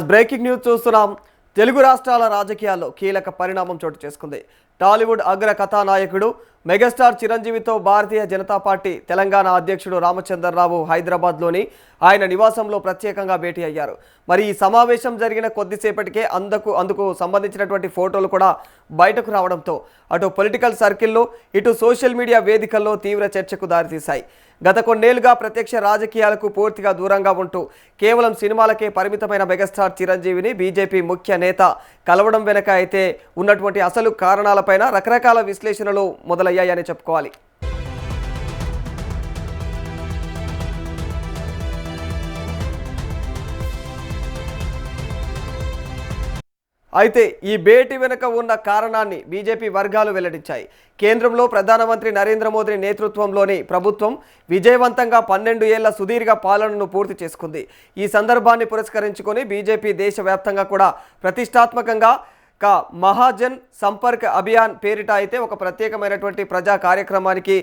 Breaking news చూస్తున్నాం. తెలుగు రాష్ట్రాల రాజకీయాల్లో కీలక పరిణామం చోటు చేసుకుంది. టాలీవుడ్ అగ్ర కథానాయకుడు మెగాస్టార్ చిరంజీవితో భారతీయ జనతా పార్టీ తెలంగాణ అధ్యక్షుడు రామచంద్రరావు హైదరాబాద్లోని ఆయన నివాసంలో ప్రత్యేకంగా భేటీ అయ్యారు. మరి ఈ సమావేశం జరిగిన కొద్దిసేపటికే అందుకు సంబంధించినటువంటి ఫోటోలు కూడా బయటకు రావడంతో అటు పొలిటికల్ సర్కిల్లో ఇటు సోషల్ మీడియా వేదికల్లో తీవ్ర చర్చకు దారితీశాయి. గత కొన్నేళ్లుగా ప్రత్యక్ష రాజకీయాలకు పూర్తిగా దూరంగా ఉంటూ కేవలం సినిమాలకే పరిమితమైన మెగాస్టార్ చిరంజీవిని బీజేపీ ముఖ్య నేత కలవడం వెనక అయితే ఉన్నటువంటి అసలు కారణాలపైన రకరకాల విశ్లేషణలు మొదలయ్యాయని చెప్పుకోవాలి. అయితే ఈ భేటీ వెనుక ఉన్న కారణాన్ని బీజేపీ వర్గాలు వెల్లడించాయి. కేంద్రంలో ప్రధానమంత్రి నరేంద్ర మోదీ నేతృత్వంలోని ప్రభుత్వం విజయవంతంగా 12 ఏళ్ల సుదీర్ఘ పాలనను పూర్తి చేసుకుంది. ఈ సందర్భాన్ని పురస్కరించుకొని బీజేపీ దేశవ్యాప్తంగా కూడా ప్రతిష్టాత్మకంగా మహాజన్ సంపర్క్ అభియాన్ పేరిట అయితే ఒక ప్రత్యేకమైనటువంటి ప్రజా కార్యక్రమానికి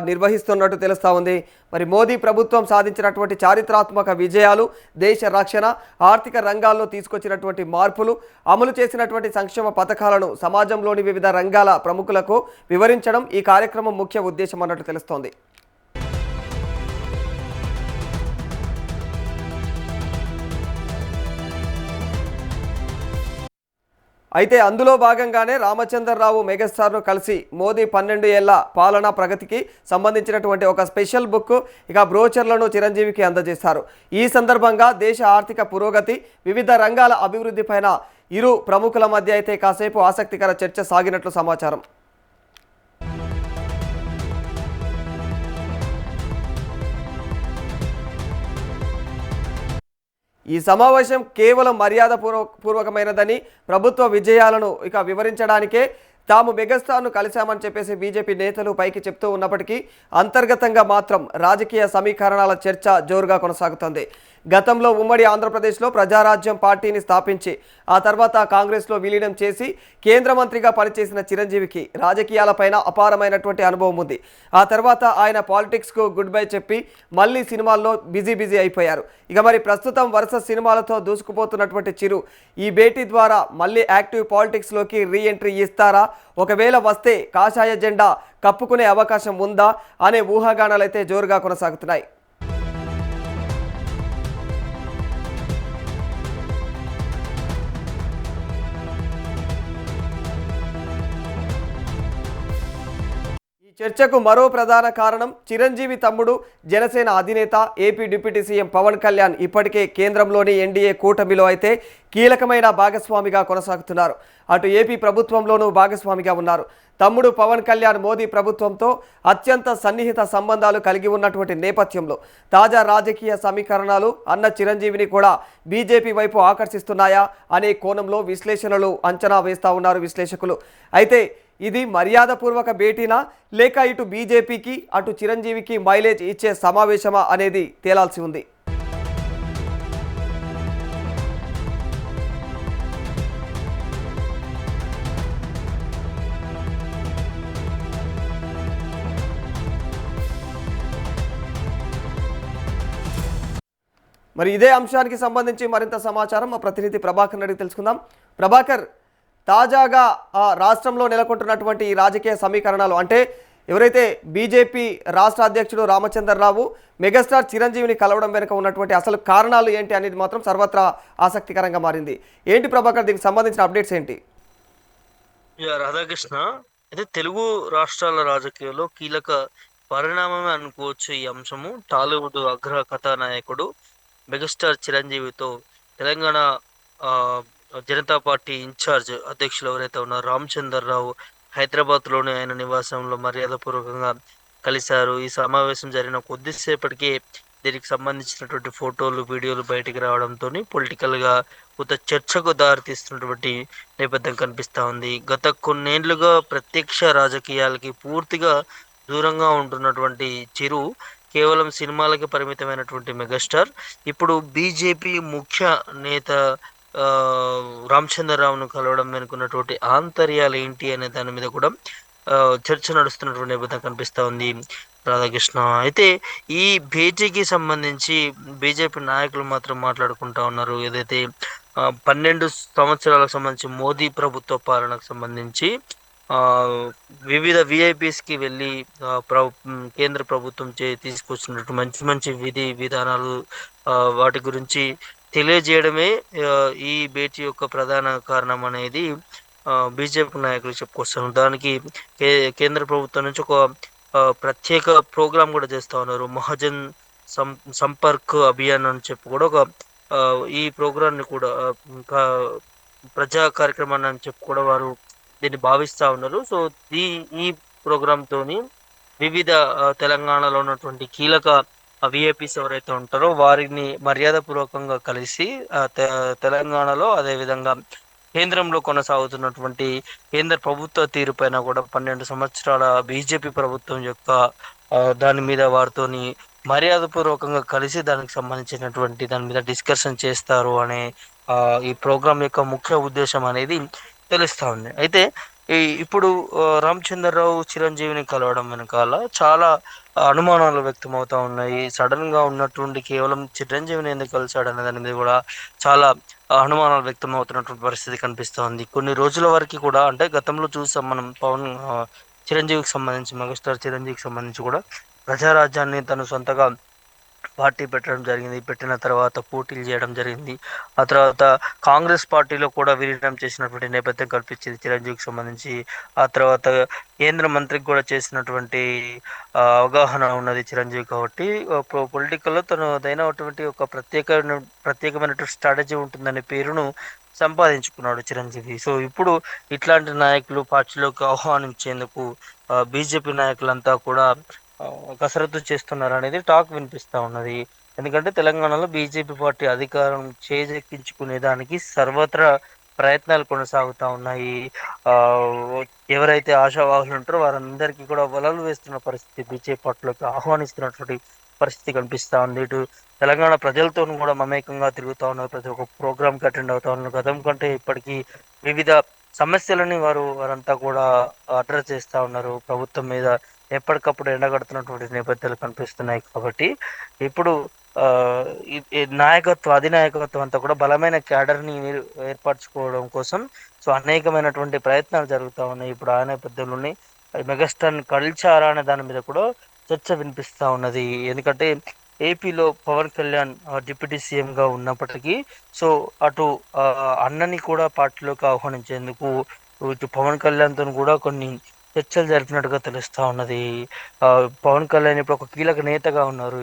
నిర్వహిస్తున్నట్టు తెలుస్తూ ఉంది. మరి మోదీ ప్రభుత్వం సాధించినటువంటి చారిత్రాత్మక విజయాలు, దేశ రక్షణ, ఆర్థిక రంగాల్లో తీసుకొచ్చినటువంటి మార్పులు, అమలు చేసినటువంటి సంక్షేమ పథకాలను సమాజంలోని వివిధ రంగాల ప్రముఖులకు వివరించడం ఈ కార్యక్రమం ముఖ్య ఉద్దేశం అన్నట్టు తెలుస్తోంది. అయితే అందులో భాగంగానే రామచంద్రరావు మెగాస్టార్ను కలిసి మోదీ 12 ఏళ్ల పాలనా ప్రగతికి సంబంధించినటువంటి ఒక స్పెషల్ బుక్ బ్రోచర్లను చిరంజీవికి అందజేశారు. ఈ సందర్భంగా దేశ ఆర్థిక పురోగతి, వివిధ రంగాల అభివృద్ధిపైన ఇరు ప్రముఖుల మధ్య అయితే కాసేపు ఆసక్తికర చర్చ సాగినట్లు సమాచారం. ఈ సమావేశం కేవలం మర్యాద పూర్వకమైనదని, ప్రభుత్వ విజయాలను వివరించడానికే తాము మెగాస్టార్ను కలిశామని చెప్పేసి బీజేపీ నేతలు పైకి చెప్తూ ఉన్నప్పటికీ అంతర్గతంగా మాత్రం రాజకీయ సమీకరణాల చర్చ జోరుగా కొనసాగుతోంది. గతంలో ఉమ్మడి ఆంధ్రప్రదేశ్లో ప్రజారాజ్యం పార్టీని స్థాపించి ఆ తర్వాత కాంగ్రెస్లో విలీనం చేసి కేంద్ర మంత్రిగా పనిచేసిన చిరంజీవికి రాజకీయాలపైన అపారమైనటువంటి అనుభవం ఉంది. ఆ తర్వాత ఆయన పాలిటిక్స్కు గుడ్ బై చెప్పి మళ్ళీ సినిమాల్లో బిజీ అయిపోయారు. మరి ప్రస్తుతం వరుస సినిమాలతో దూసుకుపోతున్నటువంటి చిరు ఈ భేటీ ద్వారా మళ్ళీ యాక్టివ్ పాలిటిక్స్లోకి రీఎంట్రీ ఇస్తారా? ఒకవేళ వస్తే కాషాయ జెండా కప్పుకునే అవకాశం ఉందా అనే ఊహాగానాలైతే జోరుగా కొనసాగుతున్నాయి. చర్చకు మరో ప్రధాన కారణం చిరంజీవి తమ్ముడు, జనసేన అధినేత, AP deputy CM Pawan Kalyan ఇప్పటికే కేంద్రంలోని ఎన్డీఏ కూటమిలో అయితే కీలకమైన భాగస్వామిగా కొనసాగుతున్నారు. అటు ఏపీ ప్రభుత్వంలోనూ భాగస్వామిగా ఉన్నారు. తమ్ముడు పవన్ కళ్యాణ్ మోదీ ప్రభుత్వంతో అత్యంత సన్నిహిత సంబంధాలు కలిగి ఉన్నటువంటి నేపథ్యంలో తాజా రాజకీయ సమీకరణాలు అన్న చిరంజీవిని కూడా బీజేపీ వైపు ఆకర్షిస్తున్నాయా అనే కోణంలో విశ్లేషణలు అంచనా వేస్తూ ఉన్నారు విశ్లేషకులు. అయితే ఇది మర్యాదపూర్వక భేటీనా లేక ఇటు బీజేపీకి అటు చిరంజీవికి మైలేజ్ ఇచ్చే సమావేశమా అనేది తేలాల్సి ఉంది. మరి ఇదే అంశానికి సంబంధించి మరింత సమాచారం మా ప్రతినిధి ప్రభాకర్ అడిగి తెలుసుకుందాం. ప్రభాకర్, తాజాగా రాష్ట్రంలో నెలకొంటున్నటువంటి ఈ రాజకీయ సమీకరణాలు అంటే ఎవరైతే బీజేపీ రాష్ట్ర అధ్యక్షుడు రామచంద్రరావు మెగాస్టార్ చిరంజీవిని కలవడం వెనుక ఉన్నటువంటి అసలు కారణాలు ఏంటి అనేది మాత్రం సర్వత్రా ఆసక్తికరంగా మారింది. ఏంటి ప్రభాకర్, దీనికి సంబంధించిన అప్డేట్స్ ఏంటి? రాధాకృష్ణ, అయితే తెలుగు రాష్ట్రాల రాజకీయాల్లో కీలక పరిణామమే అనుకోవచ్చు ఈ అంశము. టాలీవుడ్ అగ్ర కథానాయకుడు మెగాస్టార్ చిరంజీవితో తెలంగాణ జనతా పార్టీ ఇన్ఛార్జ్ అధ్యక్షులు ఎవరైతే ఉన్నారో రామచంద్రరావు హైదరాబాద్లోని ఆయన నివాసంలో మర్యాదపూర్వకంగా కలిశారు. ఈ సమావేశం జరిగిన కొద్దిసేపటికే దీనికి సంబంధించినటువంటి ఫోటోలు, వీడియోలు బయటికి రావడంతో పొలిటికల్గా కొంత చర్చకు దారితీస్తున్నటువంటి నేపథ్యం కనిపిస్తూ ఉంది. గత కొన్నేళ్లుగా ప్రత్యక్ష రాజకీయాలకి పూర్తిగా దూరంగా ఉంటున్నటువంటి చిరు కేవలం సినిమాలకి పరిమితమైనటువంటి మెగాస్టార్ ఇప్పుడు బీజేపీ ముఖ్య నేత రామచంద్రరావును కలవడం వెనుకున్నటువంటి ఆంతర్యాలు ఏంటి అనే దాని మీద కూడా చర్చ నడుస్తున్నటువంటి నేపథ్యం కనిపిస్తూ ఉంది రాధాకృష్ణ. అయితే ఈ భేటీకి సంబంధించి బీజేపీ నాయకులు మాత్రం మాట్లాడుకుంటా ఉన్నారు. ఏదైతే 12 సంవత్సరాలకు సంబంధించి మోదీ ప్రభుత్వ పాలనకు సంబంధించి ఆహ్, వివిధ వీఐపీస్‌కి వెళ్ళి కేంద్ర ప్రభుత్వం తీసుకొచ్చినట్టు మంచి మంచి విధి విధానాలు వాటి గురించి తెలియజేయడమే ఈ భేటీ యొక్క ప్రధాన కారణం అనేది బీజేపీ నాయకులు చెప్పుకొస్తున్నారు. దానికి కే కేంద్ర ప్రభుత్వం నుంచి ఒక ప్రత్యేక ప్రోగ్రామ్ గూడా చేస్తా ఉన్నారు. మహాజన్ సం సంపర్క్ అభియాన్ అని చెప్పి కూడా ఒక ఈ ప్రోగ్రామ్‌ని కూడా ఇంకా ప్రజా కార్యక్రమాన్ని అని చెప్పి కూడా వారు దీన్ని భావిస్తా ఉన్నారు. సో, ఈ ఈ ప్రోగ్రామ్‌తోని వివిధ తెలంగాణలో ఉన్నటువంటి కీలక వీఐపీస్ ఎవరైతే ఉంటారో వారిని మర్యాదపూర్వకంగా కలిసి తెలంగాణలో అదేవిధంగా కేంద్రంలో కొనసాగుతున్నటువంటి కేంద్ర ప్రభుత్వ తీరుపైన కూడా 12 సంవత్సరాల బీజేపీ ప్రభుత్వం యొక్క దాని మీద వారితోని మర్యాదపూర్వకంగా కలిసి దానికి సంబంధించినటువంటి దాని మీద డిస్కషన్ చేస్తారు అనే ఈ ప్రోగ్రామ్ యొక్క ముఖ్య ఉద్దేశం అనేది తెలుస్తా ఉంది. అయితే ఇప్పుడు రామచంద్రరావు చిరంజీవిని కలవడం వెనకాల చాలా అనుమానాలు వ్యక్తమవుతా ఉన్నాయి. సడన్‌గా ఉన్నట్టుండి కేవలం చిరంజీవిని ఎందుకు కలిసాడనే దాని మీద కూడా చాలా అనుమానాలు వ్యక్తమవుతున్నటువంటి పరిస్థితి కనిపిస్తోంది. కొన్ని రోజుల వరకి కూడా అంటే గతంలో చూసాం మనం చిరంజీవికి సంబంధించి మెగాస్టార్ చిరంజీవికి సంబంధించి కూడా ప్రజారాజ్యాన్ని తను సొంతగా పార్టీ పెట్టడం జరిగింది. పెట్టిన తర్వాత పోటీలు చేయడం జరిగింది. ఆ తర్వాత కాంగ్రెస్ పార్టీలో కూడా విలీనం చేసినటువంటి నేపథ్యం కల్పించింది చిరంజీవికి సంబంధించి. ఆ తర్వాత కేంద్ర మంత్రికి కూడా చేసినటువంటి అవగాహన ఉన్నది చిరంజీవి కాబట్టి పొలిటికల్‌లో తనదైనటువంటి ఒక ప్రత్యేకమైనటువంటి స్ట్రాటజీ ఉంటుందనే పేరును సంపాదించుకున్నాడు చిరంజీవి. సో, ఇప్పుడు ఇట్లాంటి నాయకులు పార్టీలోకి ఆహ్వానించేందుకు బీజేపీ నాయకులంతా కూడా కసరత్తు చేస్తున్నారనేది టాక్ వినిపిస్తా ఉన్నది. ఎందుకంటే తెలంగాణలో బీజేపీ పార్టీ అధికారం చేజెక్కించుకునే దానికి సర్వత్రా ప్రయత్నాలు కొనసాగుతా ఉన్నాయి. ఎవరైతే ఆశావాహులు ఉంటారో వారందరికీ కూడా వలలు వేస్తున్న పరిస్థితి బీజేపీ పార్టీలోకి ఆహ్వానిస్తున్నటువంటి పరిస్థితి కనిపిస్తా ఉంది. ఇటు తెలంగాణ ప్రజలతోను కూడా మమేకంగా తిరుగుతా ఉన్నారు. ప్రతి ఒక్క ప్రోగ్రామ్‌కి అటెండ్ అవుతా ఉన్నారు. గతం కంటే ఇప్పటికీ వివిధ సమస్యలని వారంతా కూడా అడ్రెస్ చేస్తా ఉన్నారు. ప్రభుత్వం మీద ఎప్పటికప్పుడు ఎండగడుతున్నటువంటి నేపథ్యాలు కనిపిస్తున్నాయి కాబట్టి ఇప్పుడు ఈ అధినాయకత్వం అంతా కూడా బలమైన క్యాడర్‌ని ఏర్పరచుకోవడం కోసం సో అనేకమైనటువంటి ప్రయత్నాలు జరుగుతా ఉన్నాయి. ఇప్పుడు ఆ నేపథ్యంలోనే మెగాస్టార్‌ని కలిచారా అనే దాని మీద కూడా చర్చ వినిపిస్తా ఉన్నది. ఎందుకంటే ఏపీలో పవన్ కళ్యాణ్ డిప్యూటీ సీఎంగా ఉన్నప్పటికీ సో అటు అన్నని కూడా పార్టీలోకి ఆహ్వానించేందుకు ఇటు పవన్ కళ్యాణ్‌తోని కూడా కొన్ని చర్చలు జరిపినట్టుగా తెలుస్తా ఉన్నది. పవన్ కళ్యాణ్ ఇప్పుడు ఒక కీలక నేతగా ఉన్నారు.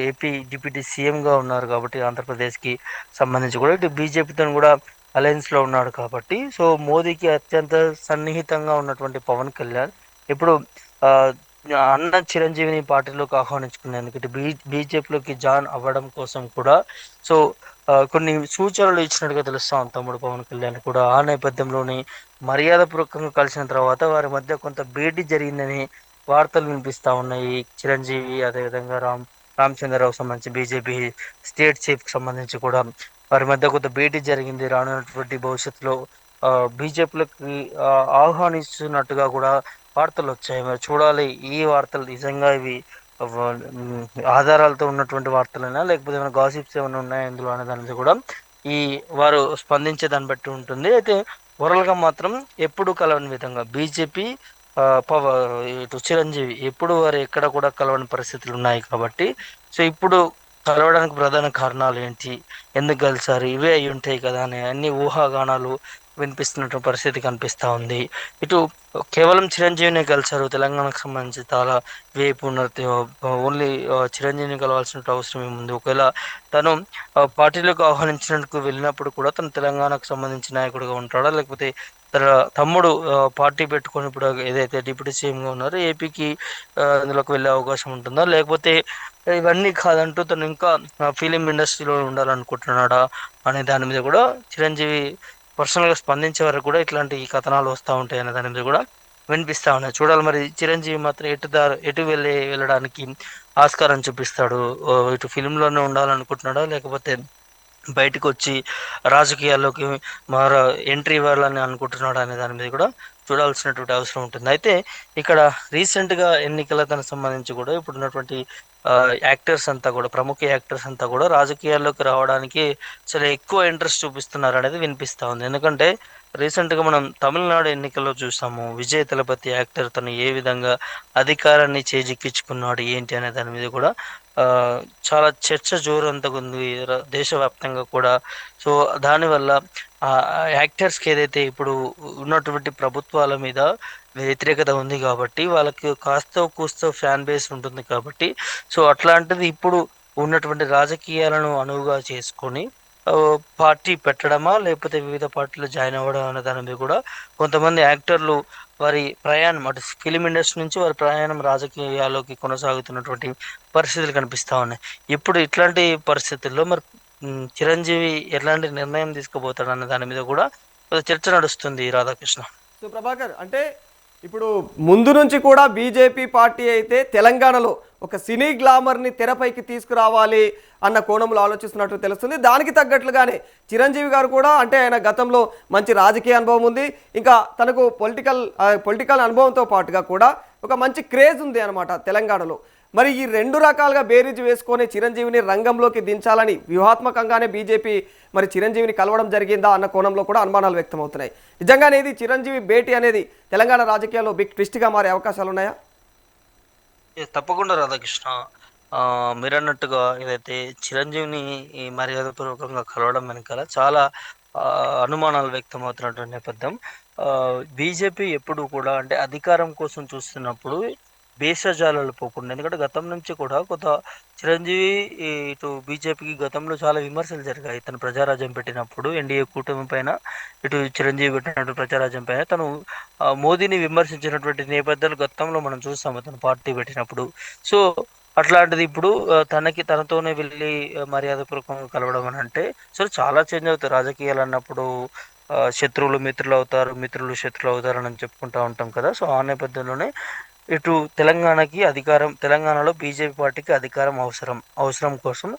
ఏపీ డిప్యూటీ సీఎంగా ఉన్నారు కాబట్టి ఆంధ్రప్రదేశ్‌కి సంబంధించి కూడా ఇటు బీజేపీతోని కూడా అలయన్స్‌లో ఉన్నాడు కాబట్టి సో మోదీకి అత్యంత సన్నిహితంగా ఉన్నటువంటి పవన్ కళ్యాణ్ ఇప్పుడు ఆహ్, అన్న చిరంజీవిని పార్టీలోకి ఆహ్వానించుకునేందుకు ఇటు బీజేపీలోకి జాయిన్ అవ్వడం కోసం కూడా సో కొన్ని సూచనలు ఇచ్చినట్టుగా తెలుస్తా ఉంది తమ్ముడు పవన్ కళ్యాణ్ కూడా. ఆ నేపథ్యంలోనే మర్యాదపూర్వకంగా కలిసిన తర్వాత వారి మధ్య కొంత భేటీ జరిగిందని వార్తలు వినిపిస్తా ఉన్నాయి. చిరంజీవి అదేవిధంగా రామచంద్రరావుకి సంబంధించి బీజేపీ స్టేట్ చీఫ్‌కి సంబంధించి కూడా వారి మధ్య కొంత భేటీ జరిగింది. రానున్నటువంటి భవిష్యత్తులో బీజేపీలోకి ఆహ్వానిస్తున్నట్టుగా కూడా వార్తలొచ్చాయి. మరి చూడాలి ఈ వార్తలు నిజంగా ఇవి వ హ్మ్. ఆధారాలతో ఉన్నటువంటి వార్తలేనా? లేకపోతే ఏమైనా గాసిప్స్ ఏమైనా ఉన్నాయా ఇందులో అనే దాని మీద కూడా ఈ వారు స్పందించే దాన్ని బట్టి ఉంటుంది. అయితే ఓవరాల్‌గా మాత్రం ఎప్పుడు కలవని విధంగా బీజేపీ ఆహ్, పవ ఇటు చిరంజీవి ఎప్పుడు వారు ఎక్కడ కూడా కలవని పరిస్థితులున్నాయి కాబట్టి, సో, ఇప్పుడు కలవడానికి ప్రధాన కారణాలేంటి? ఎందుకు కలిసారు? ఇవే అయ్యుంటాయి కదా! అని అన్ని ఊహాగానాలు వినిపిస్తున్నటువంటి పరిస్థితి కనిపిస్తా ఉంది. ఇటు కేవలం చిరంజీవినే కలిసారు. తెలంగాణకు సంబంధించి చాలా వేపు ఉన్నట్టు ఓన్లీ చిరంజీవిని కలవాల్సిన అవసరం ఏముంది? ఒకవేళ తను పార్టీలోకి ఆహ్వానించినందుకు వెళ్ళినప్పుడు కూడా తను తెలంగాణకు సంబంధించిన నాయకుడిగా ఉంటాడా? లేకపోతే తన తమ్ముడు పార్టీ పెట్టుకొని ఇప్పుడు ఏదైతే డిప్యూటీ సీఎంగా ఉన్నారో ఏపీకి అందులోకి వెళ్ళే అవకాశం ఉంటుందా? లేకపోతే ఇవన్నీ కాదంటూ తను ఇంకా ఫిలిం ఇండస్ట్రీలో ఉండాలనుకుంటున్నాడా? అనే దాని మీద కూడా చిరంజీవి పర్సనల్‌గా స్పందించే వరకు కూడా ఇట్లాంటి కథనాలు వస్తా ఉంటాయనే దాని మీద కూడా వినిపిస్తా ఉన్నాయి. చూడాలి మరి చిరంజీవి మాత్రం ఎటు వెళ్ళడానికి ఆస్కారం చూపిస్తాడు. ఇటు ఫిల్మ్‌లోనే ఉండాలనుకుంటున్నాడా? లేకపోతే బయటకొచ్చి రాజకీయాల్లోకి మరో ఎంట్రీ ఇవ్వాలని అనుకుంటున్నాడా? అనే దాని మీద కూడా చూడాల్సినటువంటి అవసరం ఉంటుంది. అయితే ఇక్కడ రీసెంట్‌గా ఎన్నికలకు సంబంధించి కూడా ఇప్పుడున్నటువంటి యాక్టర్స్ అంతా కూడా, ప్రముఖ యాక్టర్స్ అంతా కూడా రాజకీయాల్లోకి రావడానికి చాలా ఎక్కువ ఇంట్రెస్ట్ చూపిస్తున్నారనేది వినిపిస్తా ఉంది. ఎందుకంటే రీసెంట్‌గా మనం తమిళనాడు ఎన్నికల్లో చూసాము. విజయ్ తలపతి యాక్టర్ తను ఏ విధంగా అధికారాన్ని చేజిక్కించుకున్నాడు ఏంటి అనే దాని మీద కూడా ఆహ్, చాలా చర్చ జోరందుకుంది దేశవ్యాప్తంగా కూడా. సో, దానివల్ల యాక్టర్స్‌కి ఏదైతే ఇప్పుడు ఉన్నటువంటి ప్రభుత్వాల మీద వ్యతిరేకత ఉంది కాబట్టి, వాళ్ళకి కాస్తో కూస్తో ఫ్యాన్ బేస్ ఉంటుంది కాబట్టి, సో, అట్లాంటిది ఇప్పుడు ఉన్నటువంటి రాజకీయాలను అనువుగా చేసుకొని పార్టీ పెట్టడమా? లేకపోతే వివిధ పార్టీలో జాయిన్ అవ్వడం అనే దాని మీద కూడా కొంతమంది యాక్టర్లు వారి ప్రయాణం అటు ఫిల్మ్ ఇండస్ట్రీ నుంచి వారి ప్రయాణం రాజకీయాల్లోకి కొనసాగుతున్నటువంటి పరిస్థితులు కనిపిస్తా ఉన్నాయి. ఇప్పుడు ఇట్లాంటి పరిస్థితుల్లో మరి చిరంజీవి ఎలాంటి నిర్ణయం తీసుకోబోతాడన్న దాని మీద కూడా చర్చ నడుస్తుంది రాధాకృష్ణ. సో ప్రభాకర్, అంటే ఇప్పుడు ముందు నుంచి కూడా బీజేపీ పార్టీ అయితే తెలంగాణలో ఒక సినీ గ్లామర్ని తెరపైకి తీసుకురావాలి అన్న కోణంలో ఆలోచిస్తున్నట్టు తెలుస్తుంది. దానికి తగ్గట్లుగానే చిరంజీవి గారు కూడా, అంటే ఆయన గతంలో మంచి రాజకీయ అనుభవం ఉంది, ఇంకా తనకు పొలిటికల్ అనుభవంతో పాటుగా కూడా ఒక మంచి క్రేజ్ ఉంది అనమాట తెలంగాణలో. మరి ఈ రెండు రకాలుగా బేరీజు వేసుకొని చిరంజీవిని రంగంలోకి దించాలని వ్యూహాత్మకంగానే బీజేపీ మరి చిరంజీవిని కలవడం జరిగిందా అన్న కోణంలో కూడా అనుమానాలు వ్యక్తమవుతున్నాయి. నిజంగానే ఇది చిరంజీవి భేటీ అనేది తెలంగాణ రాజకీయాల్లో బిగ్ ట్విస్ట్గా మారే అవకాశాలు ఉన్నాయా? తప్పకుండా రాధాకృష్ణ. మీరన్నట్టుగా ఏదైతే చిరంజీవిని ఈ మర్యాదపూర్వకంగా కలవడం వెనకాల చాలా అనుమానాలు వ్యక్తమవుతున్నటువంటి నేపథ్యం. బీజేపీ ఎప్పుడు కూడా అంటే అధికారం కోసం చూస్తున్నప్పుడు భేషజాలాలు పోకుండా, ఎందుకంటే గతం నుంచి కూడా కొంత చిరంజీవి ఇటు బీజేపీకి గతంలో చాలా విమర్శలు జరిగాయి. తను ప్రజారాజ్యం పెట్టినప్పుడు ఎన్డీఏ కూటమి పైన, ఇటు చిరంజీవి పెట్టినటువంటి ప్రజారాజ్యం పైన తను మోదీని విమర్శించినటువంటి నేపథ్యాలు గతంలో మనం చూసాము తను పార్టీ పెట్టినప్పుడు. సో, అట్లాంటిది ఇప్పుడు తనతోనే వెళ్ళి మర్యాదపూర్వకంగా కలవడం అని అంటే సో చాలా చేంజ్ అవుతాయి రాజకీయాలు అన్నప్పుడు. శత్రువులు మిత్రులు అవుతారు, మిత్రులు శత్రులు అవుతారని చెప్పుకుంటా ఉంటాం కదా. సో, ఆ నేపథ్యంలోనే ఇటు తెలంగాణలో బీజేపీ పార్టీకి అధికారం అవసరం కోసం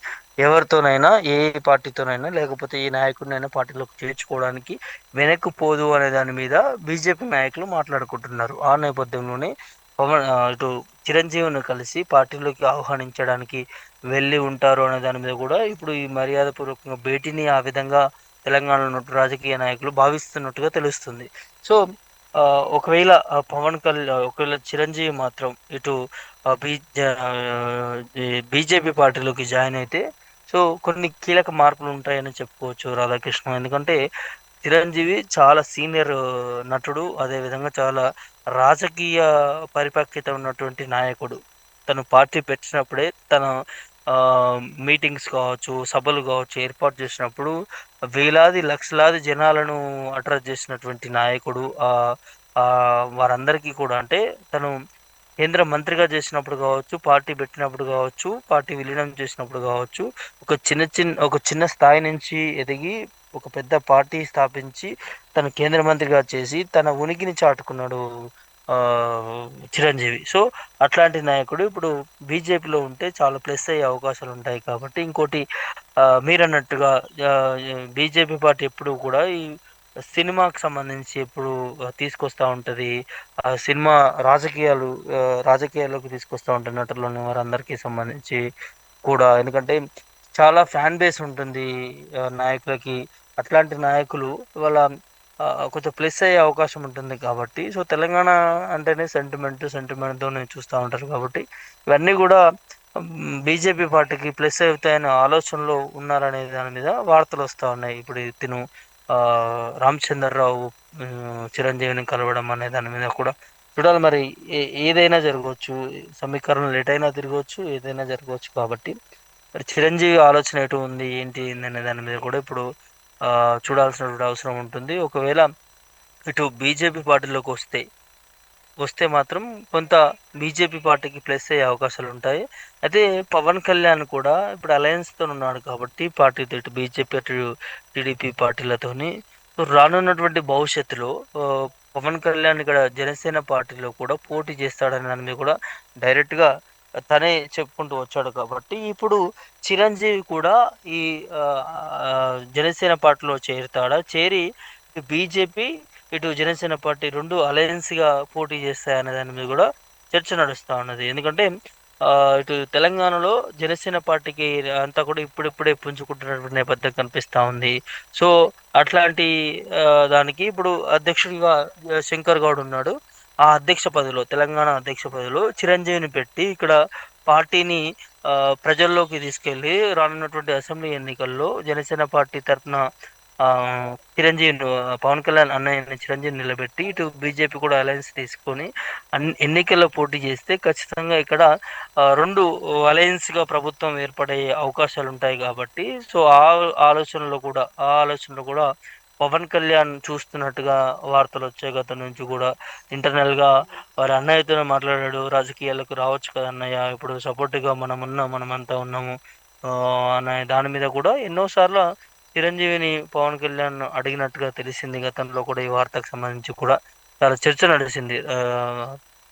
ఎవరితోనైనా, ఏ పార్టీతోనైనా, లేకపోతే ఏ నాయకుడినైనా పార్టీలోకి చేర్చుకోవడానికి వెనక్కి పోదు అనే దాని మీద బీజేపీ నాయకులు మాట్లాడుకుంటున్నారు. ఆ నేపథ్యంలోనే ఇటు చిరంజీవిని కలిసి పార్టీలోకి ఆహ్వానించడానికి వెళ్ళి ఉంటారు అనే దాని మీద కూడా ఇప్పుడు ఈ మర్యాదపూర్వకంగా భేటీని ఆ విధంగా తెలంగాణలో ఉన్న రాజకీయ నాయకులు భావిస్తున్నట్టుగా తెలుస్తుంది. సో, ఒకవేళ చిరంజీవి మాత్రం ఇటు ఈ బీజేపీ పార్టీలోకి జాయిన్ అయితే సో కొన్ని కీలక మార్పులు ఉంటాయని చెప్పుకోవచ్చు రాధాకృష్ణ. ఎందుకంటే చిరంజీవి చాలా సీనియర్ నటుడు, అదేవిధంగా చాలా రాజకీయ పరిపక్వత ఉన్నటువంటి నాయకుడు. తను పార్టీ పెట్టినప్పుడే తన మీటింగ్స్ కావచ్చు, సభలు కావచ్చు ఏర్పాటు చేసినప్పుడు వేలాది లక్షలాది జనాలను అట్రాక్ట్ చేసినటువంటి నాయకుడు. వారందరికీ కూడా అంటే తను కేంద్ర మంత్రిగా చేసినప్పుడు కావచ్చు, పార్టీ పెట్టినప్పుడు కావచ్చు, పార్టీ విలీనం చేసినప్పుడు కావచ్చు, ఒక చిన్న స్థాయి నుంచి ఎదిగి ఒక పెద్ద పార్టీ స్థాపించి తను కేంద్ర మంత్రిగా చేసి తన ఉనికిని చాటుకున్నాడు చిరంజీవి. సో, అట్లాంటి నాయకుడు ఇప్పుడు బీజేపీలో ఉంటే చాలా ప్లస్ అయ్యే అవకాశాలు ఉంటాయి కాబట్టి. ఇంకోటి మీరన్నట్టుగా బీజేపీ పార్టీ ఎప్పుడు కూడా ఈ సినిమాకి సంబంధించి ఎప్పుడు తీసుకొస్తా ఉంటది. సినిమా రాజకీయాల్లోకి తీసుకొస్తా ఉంటారు నటులని వారందరికీ సంబంధించి కూడా. ఎందుకంటే చాలా ఫ్యాన్ బేస్ ఉంటుంది నాయకులకి. అట్లాంటి నాయకులు వాళ్ళ కొంచెం ప్లస్ అయ్యే అవకాశం ఉంటుంది కాబట్టి. సో, తెలంగాణ అంటేనే సెంటిమెంట్‌తోనే చూస్తా ఉంటారు కాబట్టి ఇవన్నీ కూడా బీజేపీ పార్టీకి ప్లస్ అవుతాయనే ఆలోచనలో ఉన్నారనే దాని మీద వార్తలు వస్తా ఉన్నాయి. ఇప్పుడు తిను రామచంద్రరావు చిరంజీవిని కలవడం అనే దాని మీద కూడా చూడాలి. మరి ఏదైనా జరగవచ్చు, సమీకరణం లేట్ అయినా తిరగవచ్చు, ఏదైనా జరగవచ్చు కాబట్టి మరి చిరంజీవి ఆలోచన ఎటు ఉంది, ఏంటి అనే దాని మీద కూడా ఇప్పుడు చూడాల్సినటువంటి అవసరం ఉంటుంది. ఒకవేళ ఇటు బీజేపీ పార్టీలోకి వస్తే మాత్రం కొంత బీజేపీ పార్టీకి ప్లస్ అయ్యే అవకాశాలు ఉంటాయి. అయితే పవన్ కళ్యాణ్ కూడా ఇప్పుడు అలయన్స్‌తో ఉన్నాడు కాబట్టి పార్టీతో, ఇటు బీజేపీ అటు టీడీపీ పార్టీలతోని. సో, రానున్నటువంటి భవిష్యత్తులో పవన్ కళ్యాణ్ ఇక్కడ జనసేన పార్టీలో కూడా పోటీ చేస్తాడనే దాని మీద కూడా డైరెక్ట్‌గా తనే చెప్పుకుంటూ వచ్చాడు కాబట్టి ఇప్పుడు చిరంజీవి కూడా ఈ జనసేన పార్టీలో చేరుతాడా? చేరి బీజేపీ ఇటు జనసేన పార్టీ 2 అలయన్స్‌గా పోటీ చేస్తాయనే దాని మీద కూడా చర్చ నడుస్తా ఉన్నది. ఎందుకంటే ఇటు తెలంగాణలో జనసేన పార్టీకి అంతా కూడా ఇప్పుడిప్పుడే పుంజుకుంటున్నటువంటి నేపథ్యం కనిపిస్తా ఉంది. సో, అట్లాంటి దానికి ఇప్పుడు అధ్యక్షుడిగా శంకర్ గౌడ్ ఉన్నాడు. ఆ అధ్యక్ష పదవిలో తెలంగాణ అధ్యక్ష పదవిలో చిరంజీవిని పెట్టి ఇక్కడ పార్టీని ప్రజల్లోకి తీసుకెళ్ళి రానున్నటువంటి అసెంబ్లీ ఎన్నికల్లో జనసేన పార్టీ తరపున చిరంజీవిని పవన్ కళ్యాణ్ అన్నయ్యని చిరంజీవిని నిలబెట్టి ఇటు బీజేపీ కూడా అలయన్స్ తీసుకొని ఎన్నికల్లో పోటీ చేస్తే ఖచ్చితంగా ఇక్కడ 2 అలయన్స్‌గా ప్రభుత్వం ఏర్పడే అవకాశాలు ఉంటాయి కాబట్టి సో, ఆ ఆలోచనలో కూడా పవన్ కళ్యాణ్ చూస్తున్నట్టుగా వార్తలొచ్చాయి గతం నుంచి గూడా. ఇంటర్నల్‌గా వారి అన్నయ్యతోనే మాట్లాడాడు. రాజకీయాల్లోకి రావచ్చు కదా అన్నయ్య! ఇప్పుడు సపోర్టివ్‌గా మనమున్నాం, మనమంతా ఉన్నాము. అనే దాని మీద కూడా ఎన్నో సార్లు చిరంజీవిని పవన్ కళ్యాణ్ అడిగినట్టుగా తెలిసింది. గతంలో కూడా ఈ వార్తకు సంబంధించి కూడా చాలా చర్చ నడిసింది.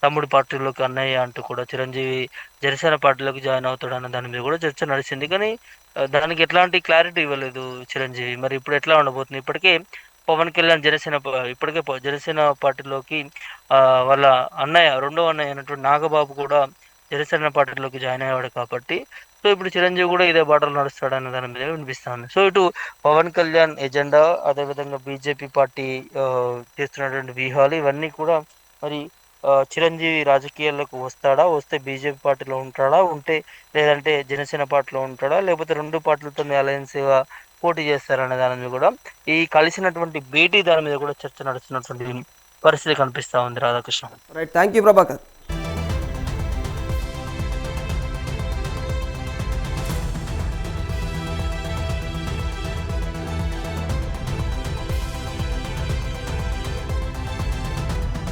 తమ్ముడి పార్టీలోకి అన్నయ్య అంటూ కూడా చిరంజీవి జనసేన పార్టీలోకి జాయిన్ అవుతాడన్న దాని మీద కూడా చర్చ నడిసింది. కానీ దానికి ఎట్లాంటి క్లారిటీ ఇవ్వలేదు చిరంజీవి. మరి ఇప్పుడు ఎట్లా ఉండబోతుంది? ఇప్పటికే పవన్ కళ్యాణ్ ఇప్పటికే జనసేన పార్టీలోకి వాళ్ళ అన్నయ్య, రెండో అన్నయ్య అయినటువంటి నాగబాబు కూడా జనసేన పార్టీలోకి జాయిన్ అయ్యాడు కాబట్టి, సో ఇప్పుడు చిరంజీవి కూడా ఇదే బాటలో నడుస్తాడన్న దాని మీద వినిపిస్తాంది. సో ఇటు పవన్ కళ్యాణ్ ఎజెండా, అదేవిధంగా బీజేపీ పార్టీ చేస్తున్నటువంటి వ్యూహాలు ఇవన్నీ కూడా మరి చిరంజీవి రాజకీయాల్లోకి వస్తాడా? వస్తే బీజేపీ పార్టీలో ఉంటాడా? లేదంటే జనసేన పార్టీలో ఉంటాడా? లేకపోతే 2 పార్టీలతోని అలయన్స్‌గా పోటీ చేస్తారనే దాని మీద కూడా ఈ కలిసినటువంటి భేటీ దాని మీద కూడా చర్చ నడుస్తున్నటువంటి పరిస్థితి కనిపిస్తా ఉంది Radhakrishna. Right, thank you Prabhakar.